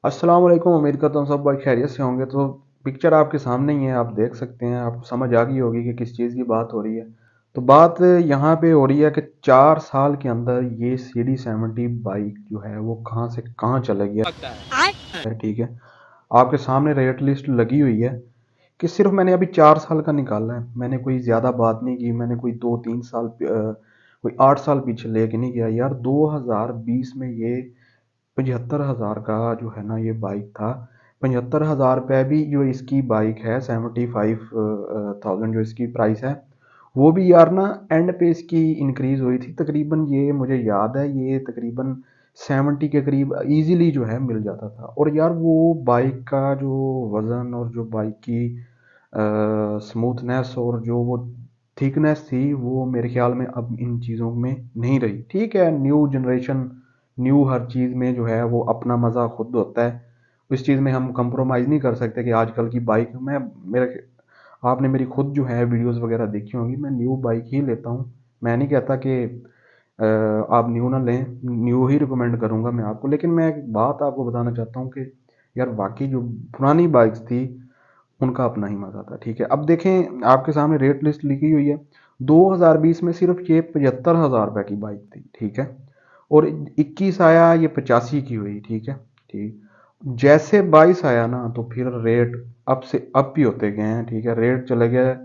अस्सलाम वालेकुम। उम्मीद करता हूँ सब भाई खैरियत से होंगे। तो पिक्चर आपके सामने ही है, आप देख सकते हैं। आपको समझ आ गई होगी कि किस चीज़ की बात हो रही है। तो बात यहाँ पे हो रही है कि 4 साल के अंदर ये CD70 बाइक जो है वो कहाँ से कहाँ चला गया है। ठीक है, आपके सामने रेट लिस्ट लगी हुई है कि सिर्फ मैंने अभी 4 साल का निकाला है। मैंने कोई ज़्यादा बात नहीं की, मैंने कोई 2-3 साल कोई 8 साल पीछे लेके नहीं गया यार। 2020 में ये 75,000 का जो है ना ये बाइक था। 75,000 रुपये भी जो इसकी बाइक है, 75,000 जो इसकी प्राइस है, वो भी यार ना एंड पे इसकी इंक्रीज हुई थी। तकरीबन ये मुझे याद है, ये तकरीबन 70 के करीब इजीली जो है मिल जाता था। और यार वो बाइक का जो वज़न और जो बाइक की स्मूथनेस और जो वो थिकनेस थी, वो मेरे ख्याल में अब इन चीज़ों में नहीं रही। ठीक है, न्यू जनरेशन, न्यू हर चीज़ में जो है वो अपना मज़ा खुद होता है। इस चीज़ में हम कंप्रोमाइज़ नहीं कर सकते कि आजकल की बाइक में मेरे आपने मेरी खुद जो है वीडियोस वगैरह देखी होंगी, मैं न्यू बाइक ही लेता हूँ। मैं नहीं कहता कि आप न्यू ना लें, न्यू ही रिकमेंड करूँगा मैं आपको। लेकिन मैं एक बात आपको बताना चाहता हूँ कि यार वाकई जो पुरानी बाइक्स थी उनका अपना ही मजा था। ठीक है, अब देखें आपके सामने रेट लिस्ट लिखी हुई है। 2020 में सिर्फ ये 75,000 रुपये की बाइक थी। ठीक है, और 21 आया ये 85 की हुई। ठीक है, ठीक। जैसे 22 आया ना तो फिर रेट अप से अप ही होते गए हैं। ठीक है, रेट चले गए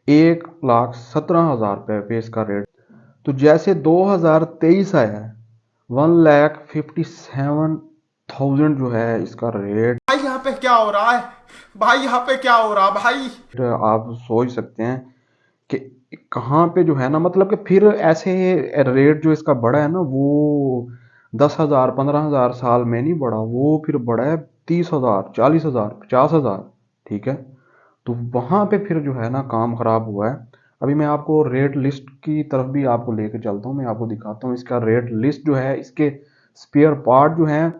1,17,000 रुपये पे इसका रेट। तो जैसे 2023 आया है, 1,57,000 जो है इसका रेट। भाई यहाँ पे क्या हो रहा है? भाई यहाँ पे क्या हो रहा भाई? आप सोच सकते हैं कि कहाँ पे जो है ना, मतलब कि फिर ऐसे रेट जो इसका बढ़ा है ना, वो 10,000 15,000 साल में नहीं बढ़ा, वो फिर बढ़ा है 30,000 40,000 50,000। ठीक है, तो वहां पे फिर जो है ना काम खराब हुआ है। अभी मैं आपको रेट लिस्ट की तरफ भी आपको लेके चलता हूँ, मैं आपको दिखाता हूँ इसका रेट लिस्ट जो है, इसके स्पेयर पार्ट जो है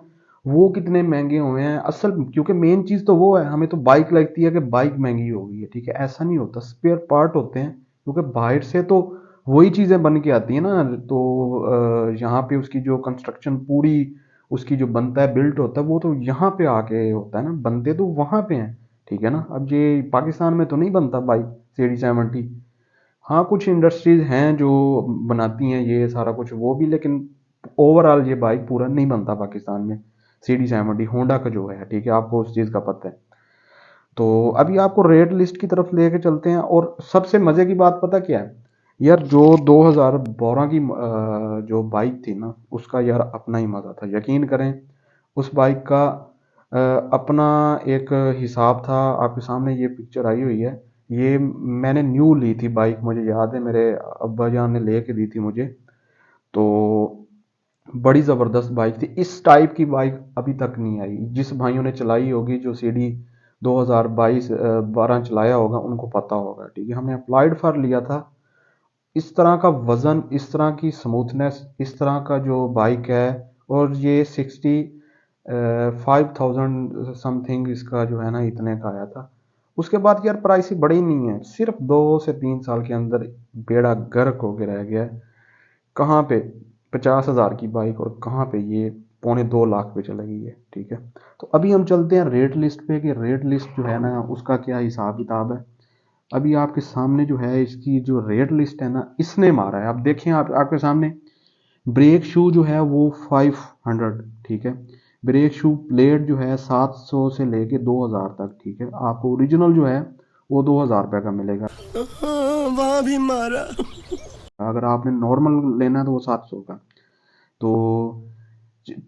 वो कितने महंगे हुए हैं असल। क्योंकि मेन चीज तो वो है, हमें तो बाइक लगती है कि बाइक महंगी हो गई है। ठीक है, ऐसा नहीं होता, स्पेयर पार्ट होते हैं। क्योंकि बाहर से तो वही चीजें बन के आती है ना। तो यहाँ पे उसकी जो कंस्ट्रक्शन पूरी, उसकी जो बनता है, बिल्ट होता है, वो तो यहाँ पे आके होता है ना, बनते तो वहां पे हैं। ठीक है ना, अब ये पाकिस्तान में तो नहीं बनता बाइक CD70। हाँ, कुछ इंडस्ट्रीज हैं जो बनाती हैं ये सारा कुछ वो भी, लेकिन ओवरऑल ये बाइक पूरा नहीं बनता पाकिस्तान में। CD70 होंडा का जो है, ठीक है, आपको उस चीज़ का पता है। तो अभी आपको रेट लिस्ट की तरफ लेके चलते हैं। और सबसे मज़े की बात पता क्या है यार, जो 2012 की जो बाइक थी ना, उसका यार अपना ही मज़ा था। यकीन करें, उस बाइक का अपना एक हिसाब था। आपके सामने ये पिक्चर आई हुई है, ये मैंने न्यू ली थी बाइक, मुझे याद है मेरे अब्बा जान ने लेके दी थी मुझे। तो बड़ी ज़बरदस्त बाइक थी। इस टाइप की बाइक अभी तक नहीं आई। जिस भाइयों ने चलाई होगी, जो CD 2022-12 चलाया होगा, उनको पता होगा। ठीक है, हमने अप्लाइड फॉर लिया था। इस तरह का वज़न, इस तरह की स्मूथनेस, इस तरह का जो बाइक है, और ये 65,000 समथिंग इसका जो है ना इतने का आया था। उसके बाद यार प्राइस ही बढ़ी नहीं है, सिर्फ 2 से 3 साल के अंदर बेड़ा गर्क होके रह गया है। कहाँ पे 50,000 की बाइक और कहाँ पे ये पौने 2 लाख पे चली गई है। ठीक है, तो अभी हम चलते हैं रेट लिस्ट पे कि रेट लिस्ट जो है ना उसका क्या हिसाब किताब है। अभी आपके सामने जो है इसकी जो रेट लिस्ट है ना, इसने मारा है। आप देखें, आपके सामने ब्रेक शू जो है वो 500। ठीक है, ब्रेक शू प्लेट जो है 700 से लेके 2,000 तक। ठीक है, आपको ओरिजिनल जो है वो 2,000 रुपये का मिलेगा। वहां भी मारा। अगर आपने नॉर्मल लेना है तो वो 700 का। तो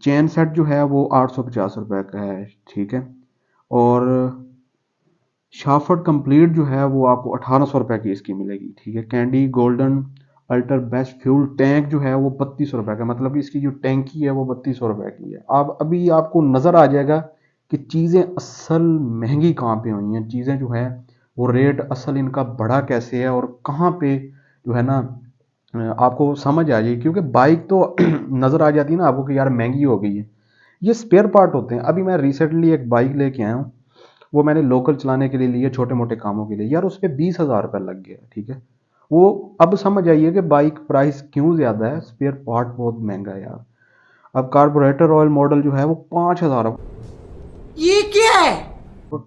चेन सेट जो है वो 850 रुपये का है। ठीक है, और शाफट कंप्लीट जो है वो आपको 1,800 रुपये की इसकी मिलेगी। ठीक है, candy golden alter best fuel tank जो है वो 3,200 रुपये का, मतलब कि इसकी जो टैंकी है वो 3,200 रुपये की है। आप अभी आपको नज़र आ जाएगा कि चीज़ें असल महंगी कहाँ पे हुई हैं। चीज़ें जो है वो रेट असल इनका बढ़ा कैसे है और कहाँ पे जो है ना आपको समझ आ जाएगी। क्योंकि बाइक तो नज़र आ जाती है ना आपको कि यार महंगी हो गई है। ये स्पेयर पार्ट होते हैं। अभी मैं रिसेंटली एक बाइक लेके आया हूँ, वो मैंने लोकल चलाने के लिए लिए, छोटे मोटे कामों के लिए। यार उस पर 20,000 रुपये लग गया। ठीक है, वो अब समझ आइए कि बाइक प्राइस क्यों ज़्यादा है, स्पेयर पार्ट बहुत महंगा है यार। अब कार्बोरेटर ऑयल मॉडल जो है वो 5,000, ये क्या है?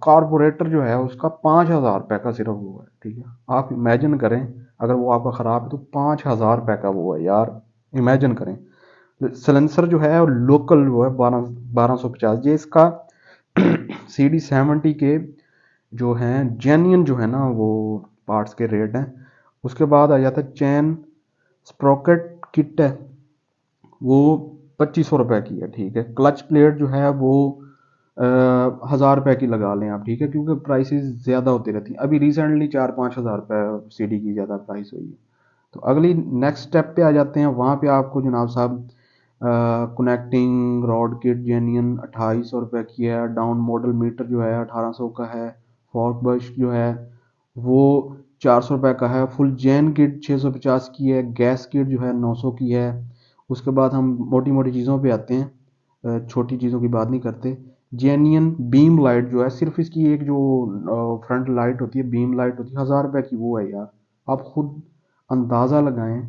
कार्बोरेटर जो है उसका 5,000 रुपये का सिर्फ वो है, ठीक है। आप इमेजिन करें, अगर वो आपका ख़राब है तो 5,000 रुपये का वो है यार, इमेजिन करें। सिलेंसर जो है लोकल वो है 1250। ये इसका CD70 के जो हैं जेन्युइन जो है ना वो पार्ट्स के रेट हैं। उसके बाद आ जाता है चैन स्प्रॉकेट किट है, वो 2,500 रुपये की है, ठीक है। क्लच प्लेट जो है वो 1,000 रुपये की लगा लें आप, ठीक है, क्योंकि प्राइसेस ज़्यादा होती रहती हैं। अभी रिसेंटली 4-5 हज़ार रुपये सीडी की ज़्यादा प्राइस हुई है। तो अगली नेक्स्ट स्टेप पे आ जाते हैं, वहाँ पे आपको जनाब साहब कनेक्टिंग रॉड किट जेन्युइन 2,800 रुपये की है। डाउन मॉडल मीटर जो है 1,800 का है। फॉर्क ब्रश जो है वो 400 रुपये का है। फुल जैन किट 650 की है। गैस किट जो है 900 की है। उसके बाद हम मोटी मोटी चीज़ों पे आते हैं, छोटी चीज़ों की बात नहीं करते। जेन्युइन बीम लाइट जो है, सिर्फ इसकी एक जो फ्रंट लाइट होती है, बीम लाइट होती है, 1,000 रुपये की वो है यार। आप खुद अंदाज़ा लगाएं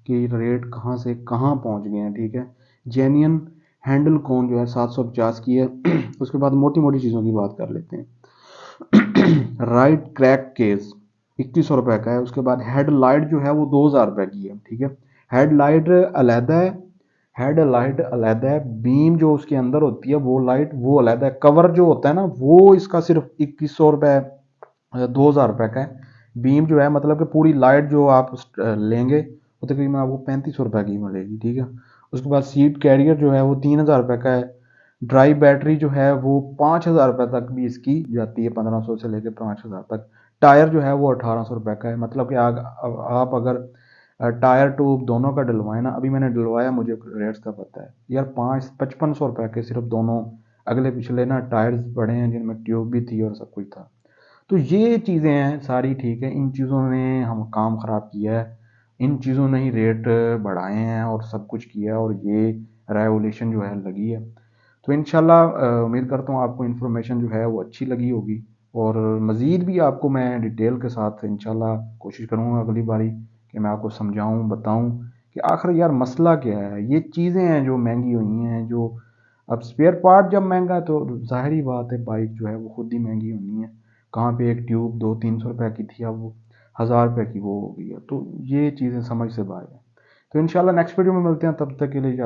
कि रेट कहाँ से कहाँ पहुँच गए हैं, ठीक है। जेन्युइन हैंडल कौन जो है 750 की है। उसके बाद मोटी मोटी चीज़ों की बात कर लेते हैं। राइट क्रैक केस 2,100 रुपये का है। उसके बाद हेड लाइट जो है वो 2,000 रुपये की है, ठीक है। हेड लाइट अलहदा है, हेड लाइट अलहदा है, बीम जो उसके अंदर होती है वो लाइट वो अलहदा है। कवर जो होता है ना वो इसका सिर्फ 2,100 रुपये 2,000 रुपये का है। बीम जो है मतलब कि पूरी लाइट जो आप लेंगे वो तकरीबन आपको 3,500 रुपये की मिलेगी, ठीक है। उसके बाद सीट कैरियर जो है वो 3,000 रुपये का है। ड्राई बैटरी जो है वो 5,000 रुपये तक भी इसकी जाती है, 1,500 से लेकर 5,000 तक। टायर जो है वो 1,800 रुपये का है। मतलब कि आप अगर टायर ट्यूब दोनों का डलवाए ना, अभी मैंने डलवाया, मुझे रेट्स का पता है यार, 5,500 रुपये के सिर्फ दोनों अगले पिछले ना टायर्स पड़े हैं, जिनमें ट्यूब भी थी और सब कुछ था। तो ये चीज़ें हैं सारी, ठीक है। इन चीज़ों ने हम काम ख़राब किया है, इन चीज़ों ने ही रेट बढ़ाए हैं और सब कुछ किया है, और ये रेवोल्यूशन जो है लगी है। तो इंशाल्लाह उम्मीद करता हूँ आपको इन्फॉर्मेशन जो है वो अच्छी लगी होगी, और मज़ीद भी आपको मैं डिटेल के साथ इंशाल्लाह कोशिश करूँगा अगली बारी कि मैं आपको समझाऊँ, बताऊँ कि आखिर यार मसला क्या है। ये चीज़ें हैं जो महंगी हुई हैं, जो अब स्पेयर पार्ट जब महंगा है तो ज़ाहिर बात है बाइक जो है वो खुद ही महंगी होनी है। कहाँ पे एक ट्यूब 200-300 रुपये की थी, अब वो 1,000 रुपये की वो हो गई है। तो ये चीज़ें समझ से बाहर है। तो इंशाल्लाह नेक्स्ट वीडियो में मिलते हैं, तब तक के लिए इजाज़त।